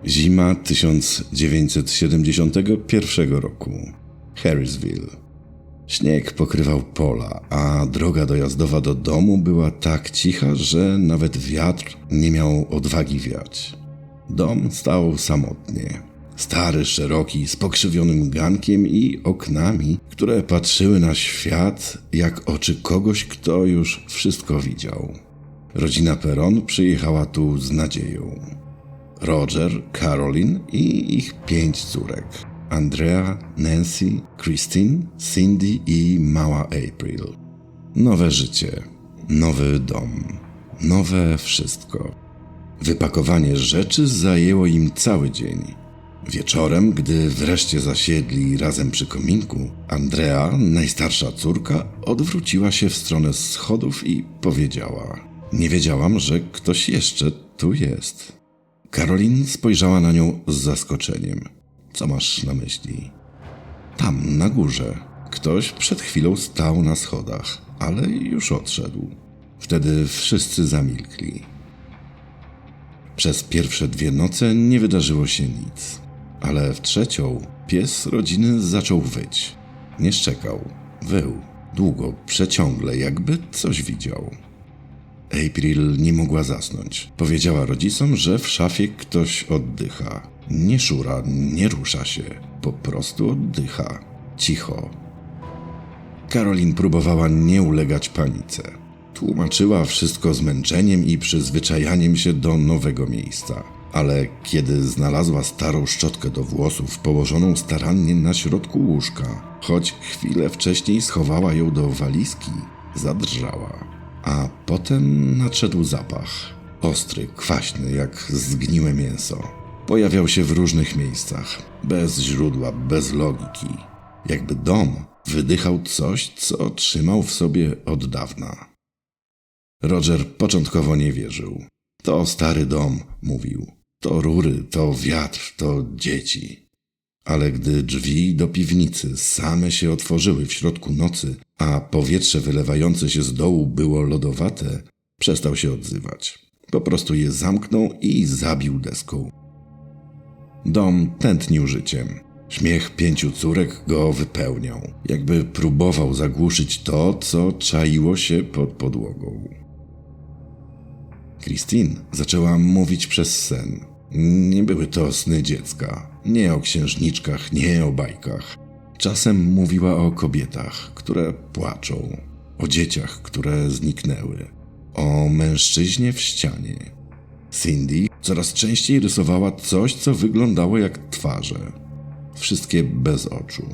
Zima 1971 roku. Harrisville. Śnieg pokrywał pola, a droga dojazdowa do domu była tak cicha, że nawet wiatr nie miał odwagi wiać. Dom stał samotnie. Stary, szeroki, z pokrzywionym gankiem i oknami, które patrzyły na świat jak oczy kogoś, kto już wszystko widział. Rodzina Perron przyjechała tu z nadzieją. Roger, Caroline i ich 5 córek. Andrea, Nancy, Christine, Cindy i mała April. Nowe życie, nowy dom, nowe wszystko. Wypakowanie rzeczy zajęło im cały dzień. Wieczorem, gdy wreszcie zasiedli razem przy kominku, Andrea, najstarsza córka, odwróciła się w stronę schodów i powiedziała: „Nie wiedziałam, że ktoś jeszcze tu jest”. Caroline spojrzała na nią z zaskoczeniem. „Co masz na myśli?” „Tam, na górze. Ktoś przed chwilą stał na schodach, ale już odszedł”. Wtedy wszyscy zamilkli. Przez pierwsze 2 noce nie wydarzyło się nic, ale w trzecią pies rodziny zaczął wyć. Nie szczekał, wył, długo, przeciągle, jakby coś widział. April nie mogła zasnąć. Powiedziała rodzicom, że w szafie ktoś oddycha. Nie szura, nie rusza się, po prostu oddycha. Cicho. Caroline próbowała nie ulegać panice. Tłumaczyła wszystko zmęczeniem i przyzwyczajaniem się do nowego miejsca. Ale kiedy znalazła starą szczotkę do włosów położoną starannie na środku łóżka, choć chwilę wcześniej schowała ją do walizki, zadrżała. A potem nadszedł zapach. Ostry, kwaśny, jak zgniłe mięso. Pojawiał się w różnych miejscach. Bez źródła, bez logiki. Jakby dom wydychał coś, co trzymał w sobie od dawna. Roger początkowo nie wierzył. To stary dom, mówił. To rury, to wiatr, to dzieci. Ale gdy drzwi do piwnicy same się otworzyły w środku nocy, a powietrze wylewające się z dołu było lodowate, przestał się odzywać. Po prostu je zamknął i zabił deską. Dom tętnił życiem. Śmiech 5 córek go wypełniał, jakby próbował zagłuszyć to, co czaiło się pod podłogą. Christine zaczęła mówić przez sen. Nie były to sny dziecka. Nie o księżniczkach, nie o bajkach. Czasem mówiła o kobietach, które płaczą. O dzieciach, które zniknęły. O mężczyźnie w ścianie. Cindy coraz częściej rysowała coś, co wyglądało jak twarze. Wszystkie bez oczu.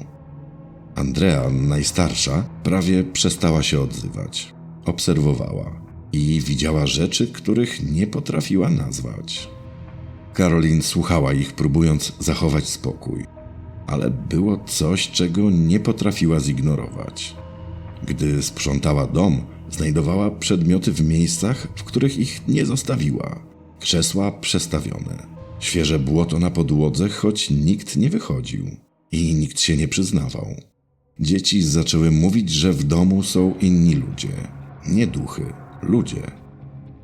Andrea, najstarsza, prawie przestała się odzywać. Obserwowała i widziała rzeczy, których nie potrafiła nazwać. Caroline słuchała ich, próbując zachować spokój, ale było coś, czego nie potrafiła zignorować. Gdy sprzątała dom, znajdowała przedmioty w miejscach, w których ich nie zostawiła. Krzesła przestawione, świeże błoto na podłodze, choć nikt nie wychodził i nikt się nie przyznawał. Dzieci zaczęły mówić, że w domu są inni ludzie, nie duchy, ludzie.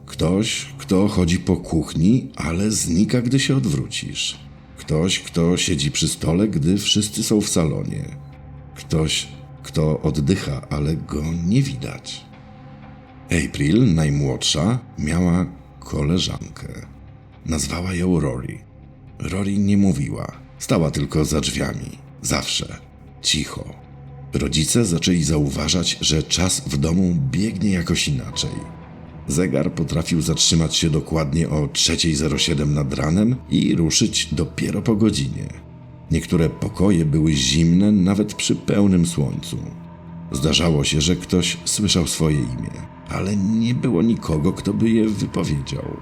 Ktoś, kto chodzi po kuchni, ale znika, gdy się odwrócisz. Ktoś, kto siedzi przy stole, gdy wszyscy są w salonie. Ktoś, kto oddycha, ale go nie widać. April, najmłodsza, miała koleżankę. Nazwała ją Rory. Rory nie mówiła, stała tylko za drzwiami. Zawsze. Cicho. Rodzice zaczęli zauważać, że czas w domu biegnie jakoś inaczej. Zegar potrafił zatrzymać się dokładnie o 3:07 nad ranem i ruszyć dopiero po godzinie. Niektóre pokoje były zimne nawet przy pełnym słońcu. Zdarzało się, że ktoś słyszał swoje imię, ale nie było nikogo, kto by je wypowiedział.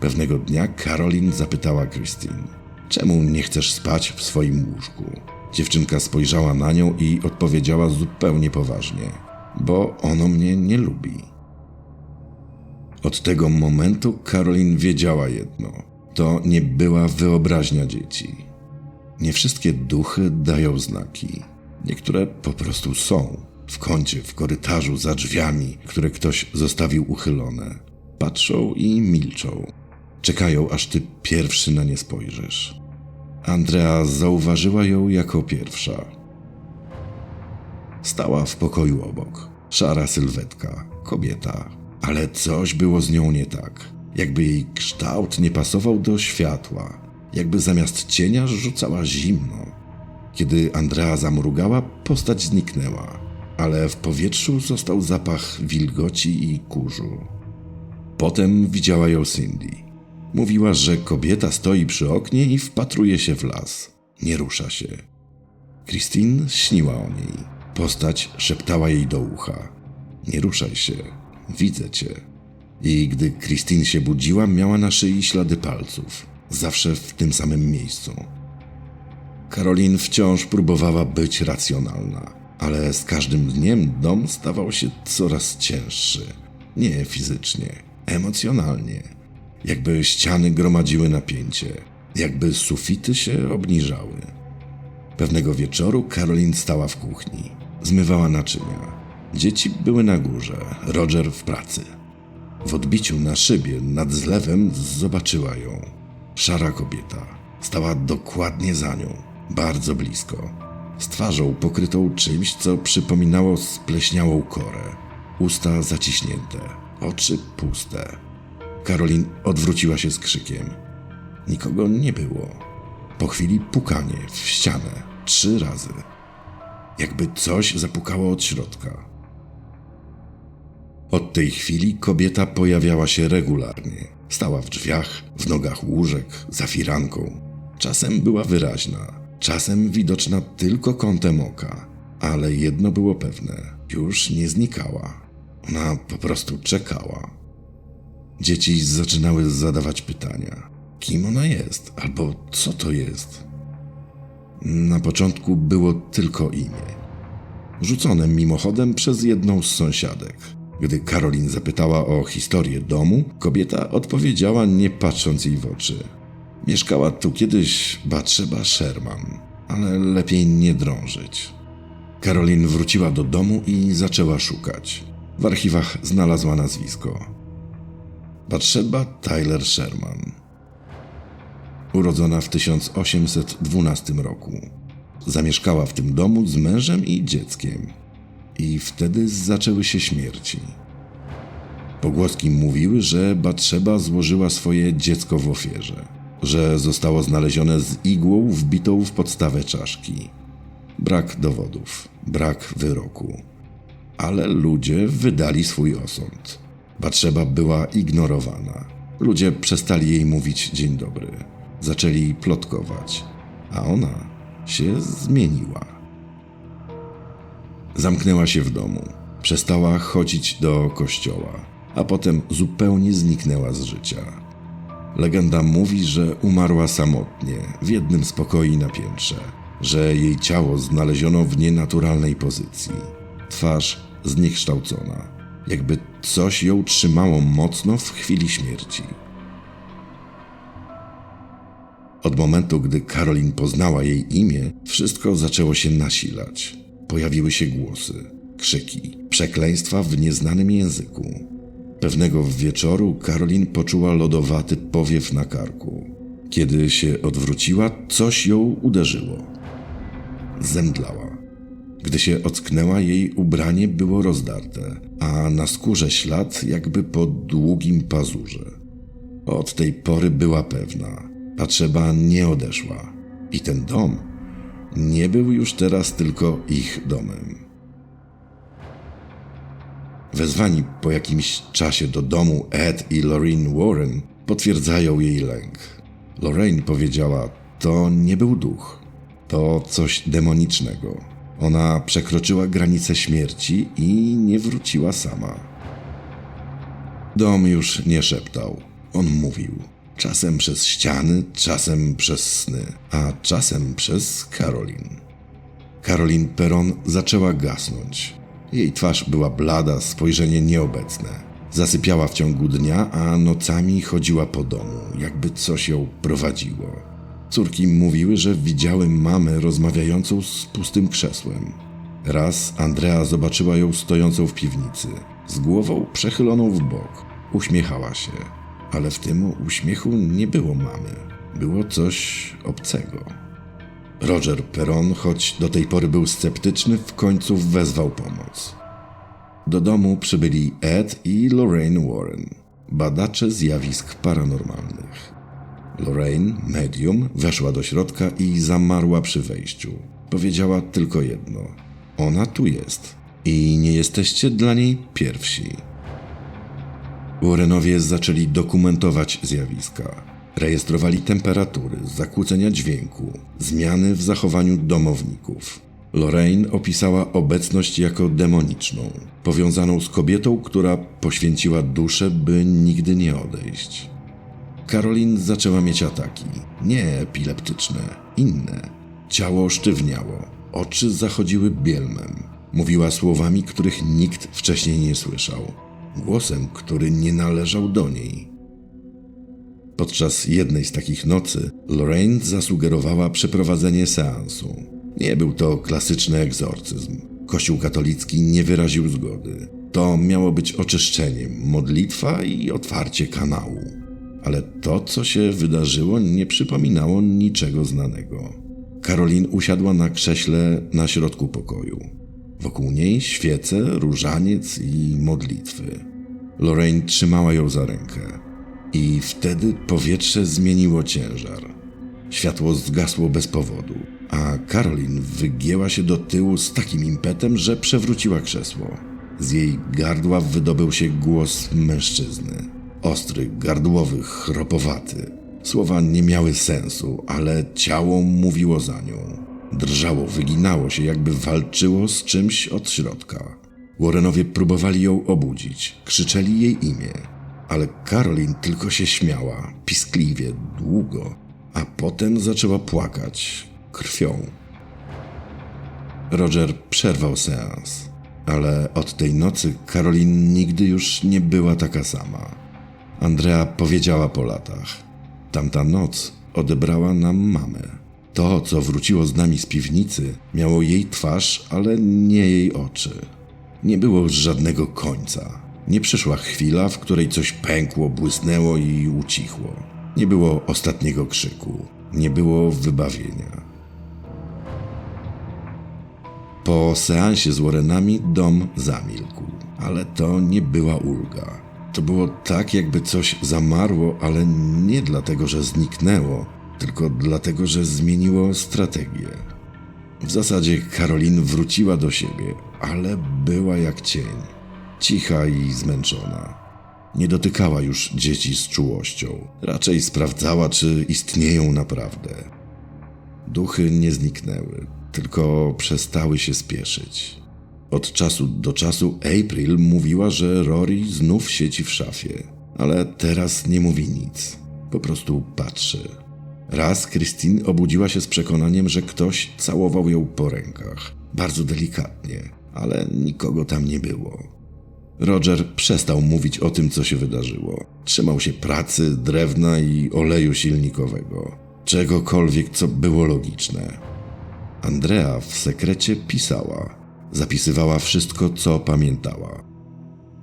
Pewnego dnia Caroline zapytała Christine: „Czemu nie chcesz spać w swoim łóżku?” Dziewczynka spojrzała na nią i odpowiedziała zupełnie poważnie: „Bo ono mnie nie lubi”. Od tego momentu Caroline wiedziała jedno: to nie była wyobraźnia dzieci. Nie wszystkie duchy dają znaki. Niektóre po prostu są. W kącie, w korytarzu, za drzwiami, które ktoś zostawił uchylone. Patrzą i milczą. Czekają, aż ty pierwszy na nie spojrzysz. Andrea zauważyła ją jako pierwsza. Stała w pokoju obok. Szara sylwetka, kobieta. Ale coś było z nią nie tak. Jakby jej kształt nie pasował do światła. Jakby zamiast cienia rzucała zimno. Kiedy Andrea zamrugała, postać zniknęła. Ale w powietrzu został zapach wilgoci i kurzu. Potem widziała ją Cindy. Mówiła, że kobieta stoi przy oknie i wpatruje się w las. Nie rusza się. Christine śniła o niej. Postać szeptała jej do ucha. Nie ruszaj się, widzę cię. I gdy Christine się budziła, miała na szyi ślady palców. Zawsze w tym samym miejscu. Caroline wciąż próbowała być racjonalna, ale z każdym dniem dom stawał się coraz cięższy. Nie fizycznie, emocjonalnie. Jakby ściany gromadziły napięcie, jakby sufity się obniżały. Pewnego wieczoru Caroline stała w kuchni. Zmywała naczynia. Dzieci były na górze, Roger w pracy. W odbiciu na szybie nad zlewem zobaczyła ją. Szara kobieta. Stała dokładnie za nią, bardzo blisko. Z twarzą pokrytą czymś, co przypominało spleśniałą korę. Usta zaciśnięte, oczy puste. Caroline odwróciła się z krzykiem. Nikogo nie było. Po chwili pukanie w ścianę 3 razy. Jakby coś zapukało od środka. Od tej chwili kobieta pojawiała się regularnie. Stała w drzwiach, w nogach łóżek, za firanką. Czasem była wyraźna, czasem widoczna tylko kątem oka. Ale jedno było pewne, już nie znikała. Ona po prostu czekała. Dzieci zaczynały zadawać pytania. Kim ona jest? Albo co to jest? Na początku było tylko imię. Rzucone mimochodem przez jedną z sąsiadek. Gdy Caroline zapytała o historię domu, kobieta odpowiedziała, nie patrząc jej w oczy. Mieszkała tu kiedyś Bathsheba Sherman, ale lepiej nie drążyć. Caroline wróciła do domu i zaczęła szukać. W archiwach znalazła nazwisko. Bathsheba Tyler Sherman. Urodzona w 1812 roku. Zamieszkała w tym domu z mężem i dzieckiem. I wtedy zaczęły się śmierci. Pogłoski mówiły, że Bathsheba złożyła swoje dziecko w ofierze, że zostało znalezione z igłą wbitą w podstawę czaszki. Brak dowodów, brak wyroku. Ale ludzie wydali swój osąd. Bathsheba była ignorowana. Ludzie przestali jej mówić dzień dobry. Zaczęli plotkować, a ona się zmieniła. Zamknęła się w domu. Przestała chodzić do kościoła, a potem zupełnie zniknęła z życia. Legenda mówi, że umarła samotnie, w jednym z pokoi na piętrze, że jej ciało znaleziono w nienaturalnej pozycji. Twarz zniekształcona, jakby coś ją trzymało mocno w chwili śmierci. Od momentu, gdy Caroline poznała jej imię, wszystko zaczęło się nasilać. Pojawiły się głosy, krzyki, przekleństwa w nieznanym języku. Pewnego wieczoru Caroline poczuła lodowaty powiew na karku. Kiedy się odwróciła, coś ją uderzyło. Zemdlała. Gdy się ocknęła, jej ubranie było rozdarte, a na skórze ślad jakby po długim pazurze. Od tej pory była pewna. Bathsheba nie odeszła. I ten dom nie był już teraz tylko ich domem. Wezwani po jakimś czasie do domu Ed i Lorraine Warren potwierdzają jej lęk. Lorraine powiedziała, to nie był duch, to coś demonicznego. Ona przekroczyła granicę śmierci i nie wróciła sama. Dom już nie szeptał, on mówił. Czasem przez ściany, czasem przez sny, a czasem przez Caroline. Caroline Perron zaczęła gasnąć. Jej twarz była blada, spojrzenie nieobecne. Zasypiała w ciągu dnia, a nocami chodziła po domu, jakby coś ją prowadziło. Córki mówiły, że widziały mamę rozmawiającą z pustym krzesłem. Raz Andrea zobaczyła ją stojącą w piwnicy, z głową przechyloną w bok. Uśmiechała się. ale w tym uśmiechu nie było mamy. Było coś obcego. Roger Perron, choć do tej pory był sceptyczny, w końcu wezwał pomoc. Do domu przybyli Ed i Lorraine Warren, badacze zjawisk paranormalnych. Lorraine, medium, weszła do środka i zamarła przy wejściu. Powiedziała tylko jedno: ona tu jest i nie jesteście dla niej pierwsi. Warrenowie zaczęli dokumentować zjawiska. Rejestrowali temperatury, zakłócenia dźwięku, zmiany w zachowaniu domowników. Lorraine opisała obecność jako demoniczną, powiązaną z kobietą, która poświęciła duszę, by nigdy nie odejść. Caroline zaczęła mieć ataki, nie epileptyczne, inne. Ciało sztywniało, oczy zachodziły bielmem. Mówiła słowami, których nikt wcześniej nie słyszał. Głosem, który nie należał do niej. Podczas jednej z takich nocy Lorraine zasugerowała przeprowadzenie seansu. Nie był to klasyczny egzorcyzm. Kościół katolicki nie wyraził zgody. To miało być oczyszczeniem, modlitwa i otwarcie kanału. Ale to, co się wydarzyło, nie przypominało niczego znanego. Caroline usiadła na krześle na środku pokoju. Wokół niej świece, różaniec i modlitwy. Lorraine trzymała ją za rękę. I wtedy powietrze zmieniło ciężar. Światło zgasło bez powodu, a Caroline wygięła się do tyłu z takim impetem, że przewróciła krzesło. Z jej gardła wydobył się głos mężczyzny. Ostry, gardłowy, chropowaty. Słowa nie miały sensu, ale ciało mówiło za nią. Drżało, wyginało się, jakby walczyło z czymś od środka. Warrenowie próbowali ją obudzić, krzyczeli jej imię. Ale Caroline tylko się śmiała, piskliwie, długo, a potem zaczęła płakać, krwią. Roger przerwał seans, ale od tej nocy Caroline nigdy już nie była taka sama. Andrea powiedziała po latach: tamta noc odebrała nam mamę. To, co wróciło z nami z piwnicy, miało jej twarz, ale nie jej oczy. Nie było żadnego końca. Nie przyszła chwila, w której coś pękło, błysnęło i ucichło. Nie było ostatniego krzyku. Nie było wybawienia. Po seansie z Warrenami dom zamilkł. Ale to nie była ulga. To było tak, jakby coś zamarło, ale nie dlatego, że zniknęło, tylko dlatego, że zmieniło strategię. W zasadzie Caroline wróciła do siebie, ale była jak cień. Cicha i zmęczona. Nie dotykała już dzieci z czułością. Raczej sprawdzała, czy istnieją naprawdę. Duchy nie zniknęły, tylko przestały się spieszyć. Od czasu do czasu April mówiła, że Rory znów siedzi w szafie, ale teraz nie mówi nic. Po prostu patrzy. Raz Christine obudziła się z przekonaniem, że ktoś całował ją po rękach. Bardzo delikatnie, ale nikogo tam nie było. Roger przestał mówić o tym, co się wydarzyło. Trzymał się pracy, drewna i oleju silnikowego. Czegokolwiek, co było logiczne. Andrea w sekrecie pisała. Zapisywała wszystko, co pamiętała.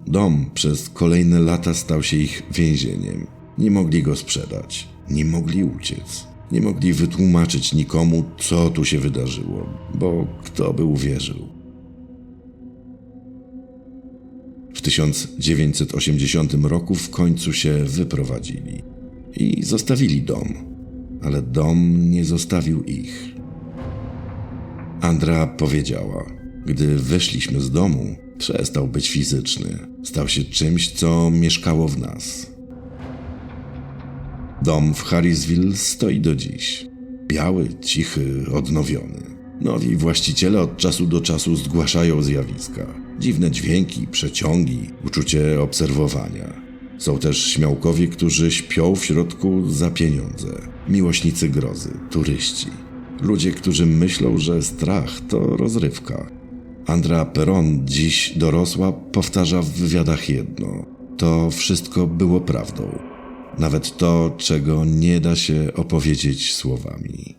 Dom przez kolejne lata stał się ich więzieniem. Nie mogli go sprzedać. Nie mogli uciec. Nie mogli wytłumaczyć nikomu, co tu się wydarzyło, bo kto by uwierzył. W 1980 roku w końcu się wyprowadzili i zostawili dom, ale dom nie zostawił ich. Andrea powiedziała: gdy wyszliśmy z domu, przestał być fizyczny, stał się czymś, co mieszkało w nas. Dom w Harrisville stoi do dziś. Biały, cichy, odnowiony. Nowi właściciele od czasu do czasu zgłaszają zjawiska. Dziwne dźwięki, przeciągi, uczucie obserwowania. Są też śmiałkowie, którzy śpią w środku za pieniądze. Miłośnicy grozy, turyści. Ludzie, którzy myślą, że strach to rozrywka. Andrea Perron, dziś dorosła, powtarza w wywiadach jedno. To wszystko było prawdą. Nawet to, czego nie da się opowiedzieć słowami.